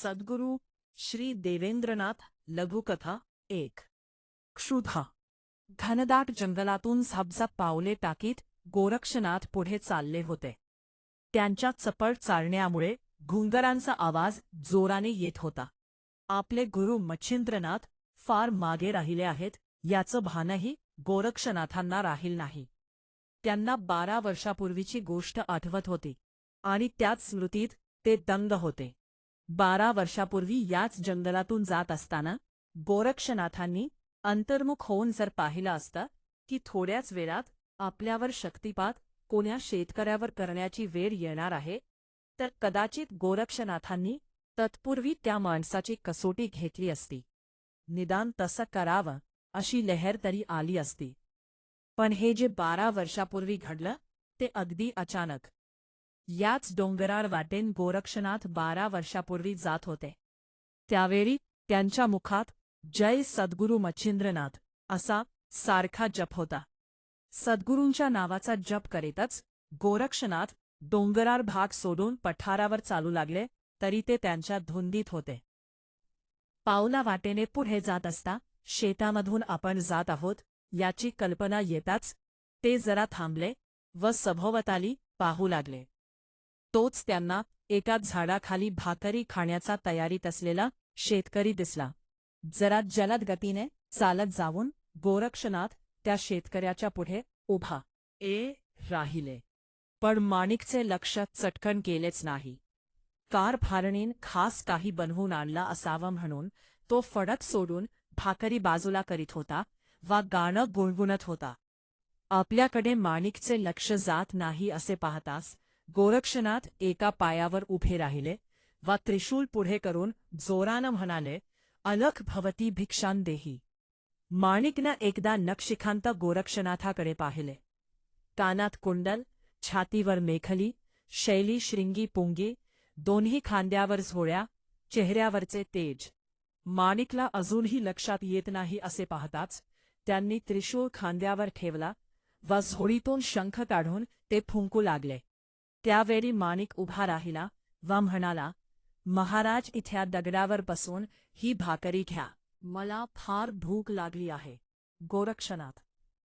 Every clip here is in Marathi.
सद्गुरू श्री देवेंद्रनाथ लघुकथा 1. क्षुधा. घनदाट जंगलातून झपझप पावले टाकीत गोरक्षनाथ पुढे चालले होते. त्यांच्या चपळ चालण्यामुळे घुंगरांचा आवाज जोराने येत होता. आपले गुरु मच्छिंद्रनाथ फार मागे राहिले आहेत याचं भानही गोरक्षनाथांना राहील नाही. त्यांना 12 वर्षापूर्वीची गोष्ट आठवत होती आणि त्याच स्मृतीत ते दंग होते. 12 वर्षापूर्वी याच जंगलातून जात असताना गोरक्षनाथांनी अंतर्मुख होऊन जर पाहिलं असतं की थोड्याच वेळात आपल्यावर शक्तिपात कोण्या शेतकऱ्यावर करण्याची वेळ येणार आहे, तर कदाचित गोरक्षनाथांनी तत्पूर्वी त्या माणसाची कसोटी घेतली असती. निदान तसं करावं अशी लहर तरी आली असती. पण हे जे 12 वर्षापूर्वी घडलं ते अगदी अचानक. याच डोंगराळ वाटेन गोरक्षनाथ 12 वर्षापूर्वी जात होते. त्यावेळी त्यांच्या मुखात जय सद्गुरू मच्छिंद्रनाथ असा सारखा जप होता. सद्गुरूंच्या नावाचा जप करीतच गोरक्षनाथ डोंगराळ भाग सोडून पठारावर चालू लागले तरी ते त्यांच्या धुंदीत होते. पावला वाटेने पुढे जात असता शेतामधून आपण जात आहोत याची कल्पना येताच ते जरा थांबले व सभोवताली पाहू लागले. तोच त्यांना एका झाडाखाली भाकरी खाण्याचा तयारीत असलेला शेतकरी दिसला. जरा जलद गतीने चालत जाऊन गोरक्षनाथ त्या शेतकऱ्याच्या पुढे उभा राहिले. पण माणिकचे लक्ष चटकन केलेच नाही. कारभारणीन खास काही बनवून आणला असावं म्हणून तो फडक सोडून भाकरी बाजूला करीत होता वा गाणं गुणगुणत होता. आपल्याकडे माणिकचे लक्ष जात नाही असे पाहताच गोरक्षनाथ एका पायावर उभे राहिले वा त्रिशूल पुढे करून जोरानं म्हणाले, अलख भवती भिक्षां देही. माणिकनं एकदा नक्षिखांत गोरक्षनाथाकडे पाहिले. कानात कुंडल, छातीवर मेखली, शैली श्रिंगी पुंगी, दोन्ही खांद्यावर झोळ्या, चेहऱ्यावरचे तेज. माणिकला अजूनही लक्षात येत नाही असे पाहताच त्यांनी त्रिशूळ खांद्यावर ठेवला व झोळीतून शंख काढून ते फुंकू लागले. त्यावेळी माणिक उभा राहिला व म्हणाला, महाराज इथ्या दगडावर बसून ही भाकरी घ्या. मला फार भूक लागली आहे. गोरक्षनाथ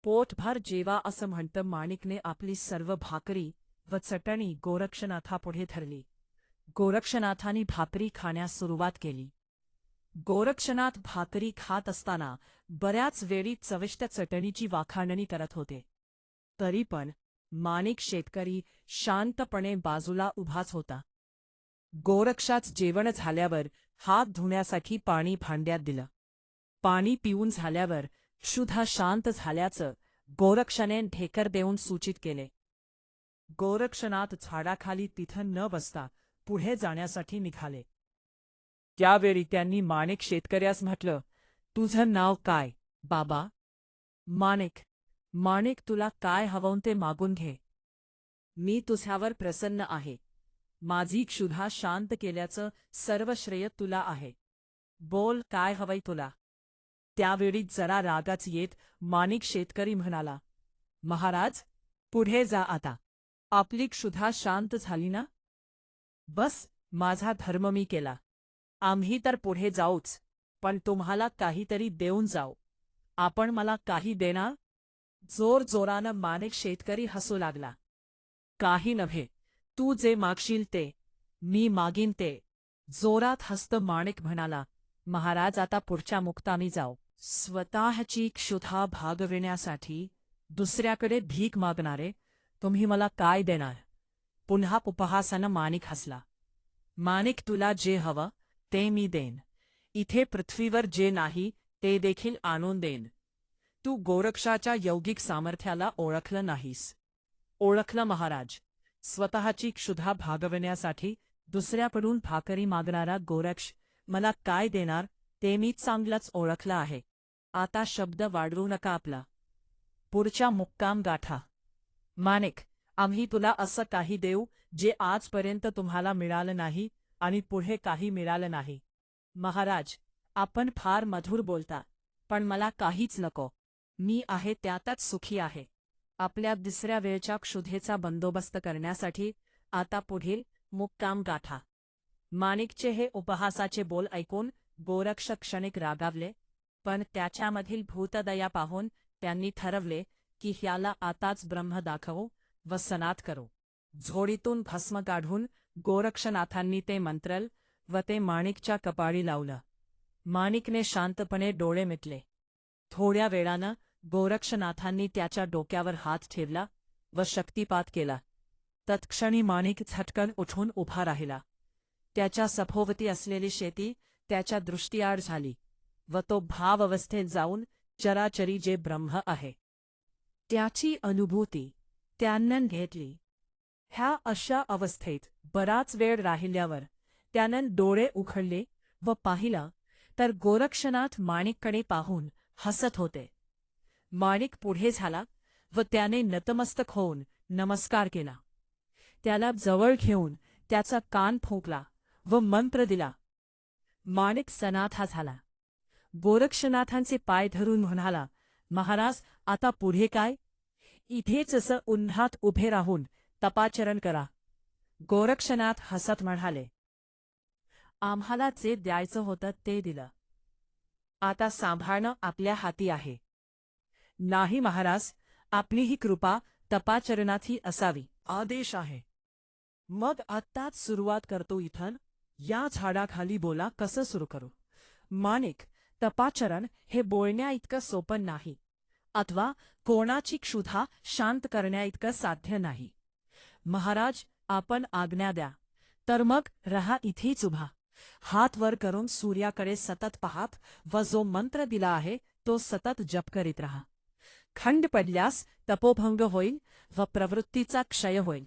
पोटभर जेवा असं म्हणतं माणिकने आपली सर्व भाकरी व चटणी गोरक्षनाथापुढे धरली. गोरक्षनाथांनी भाकरी खाण्यास सुरुवात केली. गोरक्षनाथ भाकरी खात असताना बऱ्याच वेळी चविष्ट चटणीची वाखाणणी करत होते. तरी पण माणिक शेतकरी शांतपणे बाजूला उभाच होता. गोरक्षाच जेवण झाल्यावर हात धुण्यासाठी पाणी भांड्यात दिलं. पाणी पिऊन झाल्यावर क्षुधा शांत झाल्याचं गोरक्षाने ढेकर देऊन सूचित केले. गोरक्षनाथ झाडाखाली तिथं न बसता पुढे जाण्यासाठी निघाले. त्यावेळी त्यांनी माणिक शेतकऱ्यास म्हटलं, तुझं नाव काय बाबा? माणिक. माणिक, तुला काय हवं ते मागून घे. मी तुझ्यावर प्रसन्न आहे. माझी क्षुधा शांत केल्याचं सर्व श्रेय तुला आहे. बोल, काय हवंय तुला? त्यावेळी जरा रागाच येत माणिक शेतकरी म्हणाला, महाराज, पुढे जा आता. आपली क्षुधा शांत झाली ना? बस, माझा धर्म मी केला. आम्ही तर पुढे जाऊच, पण तुम्हाला काहीतरी देऊन जाऊ. आपण मला काही देणार? जोरजोरानं माणिक शेतकरी हसू लागला. काही नव्हे, तू जे मागशील ते. मी मागीन ते. जोरात हसत माणिक म्हणाला, महाराज, आता पुढच्या मुक्कामी जाऊ. स्वतःची क्षुधा भागविण्यासाठी दुसऱ्याकडे भीक मागणारे तुम्ही मला काय देणार? पुन्हा उपहासानं माणिक हसला. माणिक, तुला जे हवं ते मी देन. इथे पृथ्वीवर जे नाही ते देखील आणून देन. तू गोरक्षाच्या यौगिक सामर्थ्याला ओळखलं नाहीस. ओळखलं महाराज. स्वतःची क्षुधा भागवण्यासाठी दुसऱ्याकडून भाकरी मागणारा गोरक्ष मला काय देणार ते मी चांगलंच ओळखलं आहे. आता शब्द वाढवू नका आपला. पुढच्या मुक्काम गाठा. माणिक, आम्ही तुला असं काही देऊ जे आजपर्यंत तुम्हाला मिळालं नाही आणि पुढे काही मिळालं नाही. महाराज, आपण फार मधुर बोलता, पण मला काहीच नको. मी आहे त्यातच सुखी आहे. आपल्या दुसऱ्या वेळच्या क्षुधेचा बंदोबस्त करण्यासाठी आता पुढील मुक्काम गाठा. माणिकचे हे उपहासाचे बोल ऐकून गोरक्ष क्षणिक रागावले, पण त्याच्यामधील भूतदया पाहून त्यांनी ठरवले की ह्याला आताच ब्रह्म दाखवू व सनात करू. झोळीतून भस्म काढून गोरक्षनाथांनी ते मंत्रल व ते माणिकच्या कपाळी लावलं. माणिकने शांतपणे डोळे मिटले. थोड्या वेळानं गोरक्षनाथांनी त्याच्या डोक्यावर हात ठेवला व शक्तिपात केला. तत्क्षणी माणिक झटकन उठून उभा राहिला. त्याच्या सभोवती असलेली शेती त्याच्या दृष्टीआड झाली व तो भावावस्थेत जाऊन चराचरी जे ब्रह्म आहे त्याची अनुभूती त्यानं घेतली. ह्या अशा अवस्थेत बराच वेळ राहिल्यावर त्यानं डोळे उघडले व पाहिलं तर गोरक्षनाथ माणिककडे पाहून हसत होते. माणिक पुढे झाला व त्याने नतमस्तक होऊन नमस्कार केला. त्याला जवळ घेऊन त्याचा कान फुंकला व मंत्र दिला. माणिक सनाथा झाला. गोरक्षनाथांचे पाय धरून म्हणाला, महाराज आता पुढे काय? इथेच असं उन्हात उभे राहून तपाचरण करा. गोरक्षनाथ हसत म्हणाले, आम्हाला जे द्यायचं होतं ते दिलं. आता सांभाळणं आपल्या हाती आहे. नाही महाराज, आपली ही कृपा तपाचरणातही असावी. आदेश आहे. मग आत्ताच सुरुवात करतो. इथं या झाडाखाली बोला कसं सुरू करू. माणिक, तपाचरण हे बोलण्याइतकं सोपं नाही अथवा कोणाची क्षुधा शांत करण्याइतकं साध्य नाही. महाराज, आपण आज्ञा द्या. तर मग रहा इथेच उभा. हात वर करून सूर्याकडे सतत पाहात व जो मंत्र दिला आहे तो सतत जप करीत रहा. खंड पडल्यास तपोभंग होईल व प्रवृत्तीचा क्षय होईल.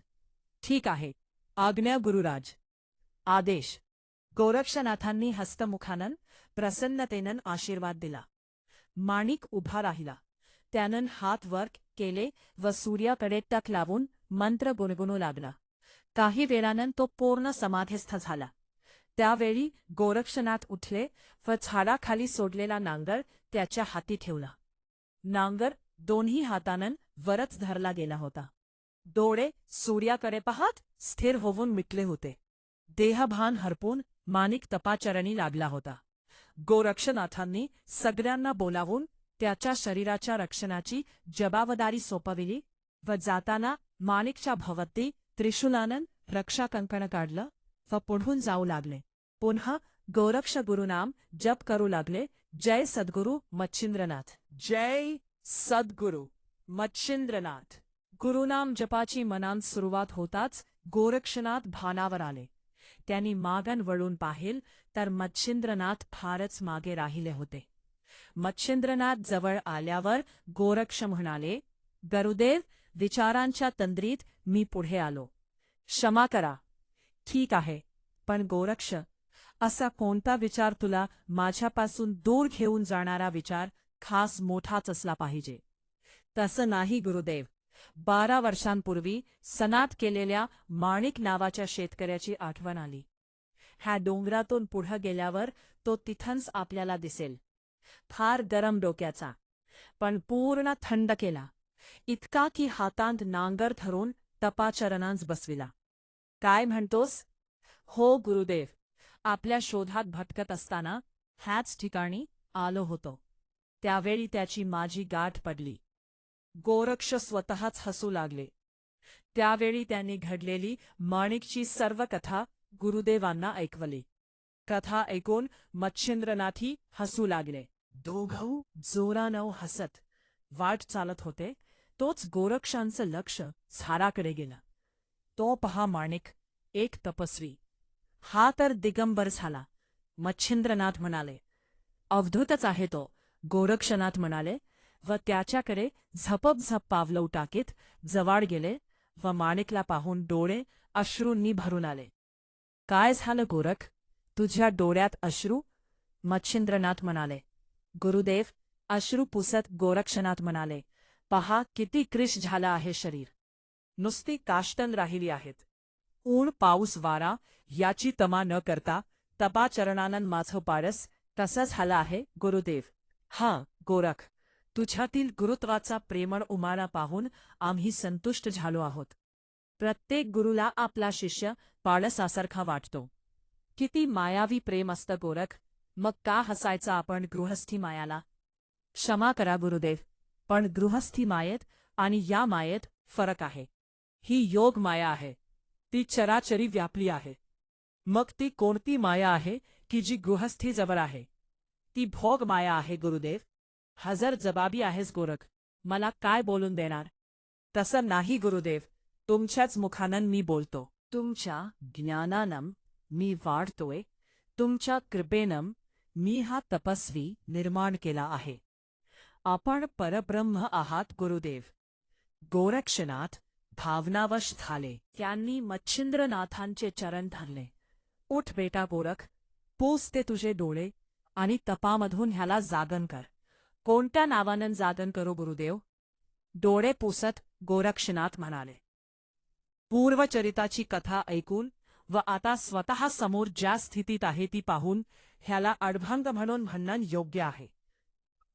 ठीक आहे. आज्ञा गुरुराज. आदेश. गोरक्षनाथांनी हस्तमुखानन प्रसन्नतेनं आशीर्वाद दिला. माणिक उभा राहिला. त्यानं हात वर केले व सूर्याकडे टक लावून मंत्र गुणगुणू लागला. काही वेळानं तो पूर्ण समाधीस्थ झाला. त्यावेळी गोरक्षनाथ उठले व झाडाखाली सोडलेला नांगर त्याच्या हाती ठेवला. नांगर दोन्ही हातानं वरच धरला गेला होता. डोळे सूर्याकडे पाहत स्थिर होऊन मिटले होते. देहभान हरपून माणिक तपाचरणी लागला होता. गोरक्षनाथांनी सगळ्यांना बोलावून त्याच्या शरीराच्या रक्षणाची जबाबदारी सोपविली व जाताना माणिकच्या भवती त्रिशूलानं रक्षाकंकण काढलं व पुढून जाऊ लागले. पुन्हा गोरक्ष गुरुनाम जप करू लागले. जय सद्गुरु मच्छिंद्रनाथ. जय सद्गुरु मच्छिंद्रनाथ. गुरुनाम जपाची मनात सुरुवात होताच गोरक्षनाथ भानावर आले. त्यांनी मागन वळून पाहिल तर मच्छिंद्रनाथ फारच मागे राहिले होते. मच्छिंद्रनाथ जवळ आल्यावर गोरक्ष म्हणाले, गुरुदेव, विचारांच्या तंद्रीत मी पुढे आलो. क्षमा करा. ठीक आहे, पण गोरक्ष, असा कोणता विचार तुला माझ्यापासून दूर घेऊन जाणारा विचार खास मोठाच असला पाहिजे? तसं नाही गुरुदेव. 12 वर्षांपूर्वी सनात केलेल्या माणिक नावाच्या शेतकऱ्याची आठवण आली. ह्या डोंगरातून पुढं गेल्यावर तो तिथंच आपल्याला दिसेल. फार गरम डोक्याचा, पण पूर्ण थंड केला. इतका की हातांत नांगर धरून तपाचरणांस बसविला. काय म्हणतोस? हो गुरुदेव, आपल्या शोधात भटकत असताना ह्याच ठिकाणी आलो होतो. त्यावेळी त्याची माझी गाठ पडली. गोरक्ष स्वतःच हसू लागले. त्यावेळी त्यांनी घडलेली माणिकची सर्व कथा गुरुदेवांना ऐकवली. कथा ऐकून मच्छिंद्रनाथही हसू लागले. दोघं जोरानं हसत वाट चालत होते. तोच गोरक्षांचं लक्ष झाडाकडे गेलं. तो पहा माणिक, एक तपस्वी. हा तर दिगंबर झाला. मच्छिंद्रनाथ म्हणाले. अवधूतच आहे तो, गोरक्षनाथ म्हणाले व त्याच्याकडे झपपझप पावलं टाकीत जवळ गेले व माणिकला पाहून डोळे अश्रूंनी भरून आले. काय झालं गोरख, तुझ्या डोळ्यात अश्रू? मच्छिंद्रनाथ म्हणाले. गुरुदेव, अश्रू पुसत गोरक्षनाथ म्हणाले, पहा किती क्रिश झालं आहे शरीर. नुसती काष्टन राहिली आहेत. ऊन पाऊस वारा याची तमा न करता तपाचरणानं माझं पारस कसं झालं आहे गुरुदेव. हां गोरख, तुझ्यातील गुरुत्वाचा प्रेमळ उमाळा पाहून आम्ही संतुष्ट झालो आहोत. प्रत्येक गुरुला आपला शिष्य पारसासारखा वाटतो. किती मायावी प्रेम असतं गोरख, मग का हसायचं आपण गृहस्थी मायाला? क्षमा करा गुरुदेव, पण गृहस्थी मायेत आणि या मायेत फरक आहे. ही योग माया आहे, ती चराचरी व्यापली आहे. मग ती कोणती माया आहे की जी गृहस्थीजवळ आहे? ती भोग माया आहे गुरुदेव. हजर जबाबी आहेस गोरख, मला काय बोलून देणार? तसं नाही गुरुदेव, तुमच्याच मुखानं मी बोलतो. तुमच्या ज्ञानानं मी वाढतोय, तुमच्या कृपेनं मी हा तपस्वी निर्माण केला आहे. आपण परब्रह्म आहात गुरुदेव. गोरक्षनाथ भावनावश झाले. त्यांनी मच्छिंद्रनाथांचे चरण धरले. उठ बेटा गोरख, पुस ते तुझे डोळे आणि तपामधून ह्याला जागन कर. कोणत्या नावानं जागन करू गुरुदेव? डोळे पुसत गोरक्षनाथ म्हणाले. पूर्वचरिताची कथा ऐकून व आता स्वतः समोर ज्या स्थितीत आहे ती पाहून ह्याला अडभंग म्हणून म्हणणं योग्य आहे.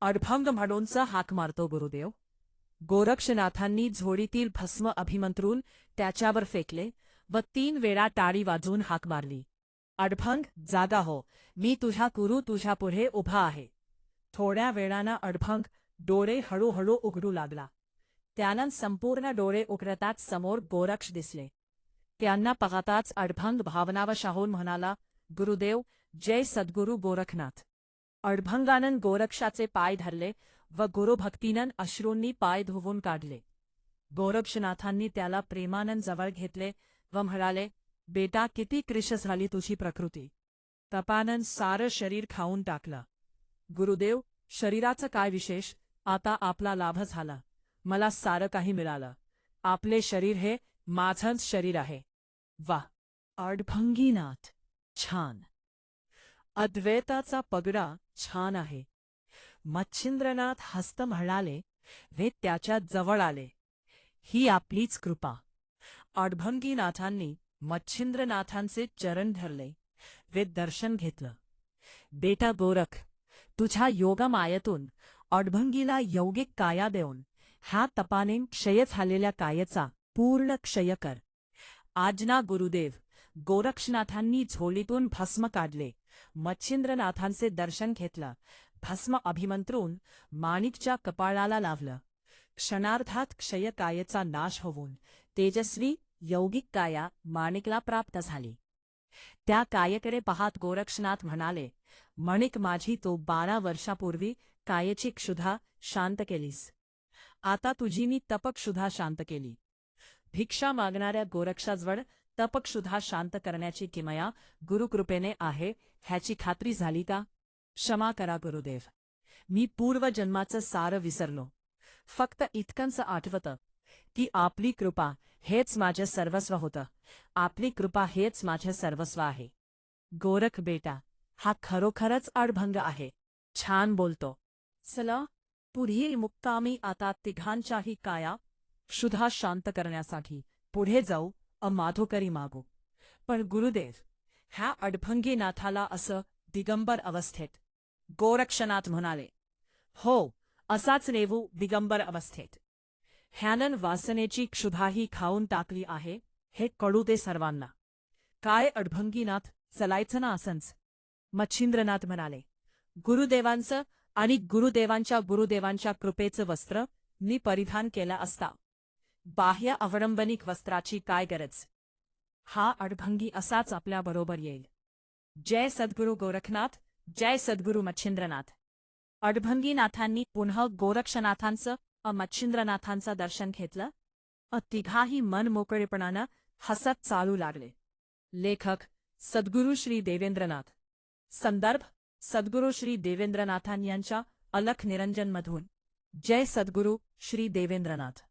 अडभंग म्हणूनच हाक मारतो गुरुदेव. गोरक्षनाथांनी झोळीतील भस्म अभिमंत्रून त्याच्यावर फेकले व 3 वेळा टाळी वाजवून हाक मारली. अडभंग, जागा हो, मी तुझ्या गुरु तुझ्या पुढे उभा आहे. थोड्या वेळानं अडभंग डोळे हळूहळू उघडू लागला. त्यानं संपूर्ण डोळे उघडताच समोर गोरक्ष दिसले. त्यांना पाहताच अडभंग भावनावशाहून म्हणाला, गुरुदेव, जय सद्गुरू गोरखनाथ. अडभंगानं गोरक्षाचे पाय धरले व गुरुभक्तीनं अश्रूंनी पाय धुवून काढले. गोरक्षनाथांनी त्याला प्रेमानं जवळ घेतले व म्हणाले, बेटा, किती कृश झाली तुझी प्रकृती. तपानं सारं शरीर खाऊन टाकलं. गुरुदेव, शरीराचं काय विशेष, आता आपला लाभ झाला. मला सारं काही मिळालं. आपले शरीर हे माझंच शरीर आहे. वा, अडभंगीनाथ, छान. अद्वैताचा पगडा छान आहे. मच्छिंद्रनाथ हस्त म्हणाले वे त्याच्या जवळ आले. ही आपलीच कृपा. अडभंगीनाथांनी मच्छिंद्रनाथांचे चरण धरले वे दर्शन घेतलं. बेटा गोरख, तुझ्या योगमायेतून अडभंगीला यौगिक काया देऊन ह्या तपाने क्षय झालेल्या कायेचा पूर्ण क्षय कर. आज्ञा गुरुदेव. गोरक्षनाथांनी झोळीतून भस्म काढले. मच्छिंद्रनाथांचे दर्शन घेतलं. भस्म अभिमंत्रून माणिकच्या कपाळाला लावलं. क्षणार्धात क्षय कायेचा नाश होऊन तेजस्वी यौगिक काया माणिकला प्राप्त झाली. त्या कायेकडे पाहत गोरक्षनाथ म्हणाले, माणिक, माझी तो 12 वर्षापूर्वी कायेची क्षुधा शांत केलीस. आता तुझी मी तपक्षुधा शांत केली. भिक्षा मागणाऱ्या गोरक्षाजवळ तपक्षुधा शांत करण्याची किमया गुरुकृपेने आहे ह्याची खात्री झाली का? क्षमा करा गुरुदेव, मी पूर्वजन्माचं सारं विसरलो. फक्त इतकंच आठवतं की आपली कृपा हेच माझं सर्वस्व होतं. आपली कृपा हेच माझं सर्वस्व आहे. गोरख बेटा, हा खरोखरच अडभंग आहे. छान बोलतो. चला, पुढील मुक्कामी आता तिघांच्याही काया क्षुधा शांत करण्यासाठी पुढे जाऊ माधोकरी मागू. पण गुरुदेव, ह्या अडभंगीनाथाला असं दिगंबर अवस्थेत? गोरक्षनाथ म्हणाले, हो, असाच नेवू दिगंबर अवस्थेत. ह्यानं वासनेची क्षुधाही खाऊन टाकली आहे हे कळू दे सर्वांना. काय अडभंगीनाथ, चलायचं ना असंच? मच्छिंद्रनाथ म्हणाले, गुरुदेवांचं आणि गुरुदेवांच्या कृपेचं वस्त्र मी परिधान केलं असता. बाह्य अवलंबनिक वस्त्राची काय गरज? हा अडभंगी असाच आपल्याबरोबर येईल. जय सद्गुरू गोरखनाथ, जय सद्गुरू मच्छिंद्रनाथ. अडभंगीनाथांनी पुन्हा गोरक्षनाथांचं मच्छिंद्रनाथांचं दर्शन घेतलं. तिघाही मन मोकळेपणानं हसत चालू लागले. लेखक सद्गुरू श्री देवेंद्रनाथ. संदर्भ सद्गुरू श्री देवेंद्रनाथां यांच्या अलख निरंजनमधून. जय सद्गुरू श्री देवेंद्रनाथ.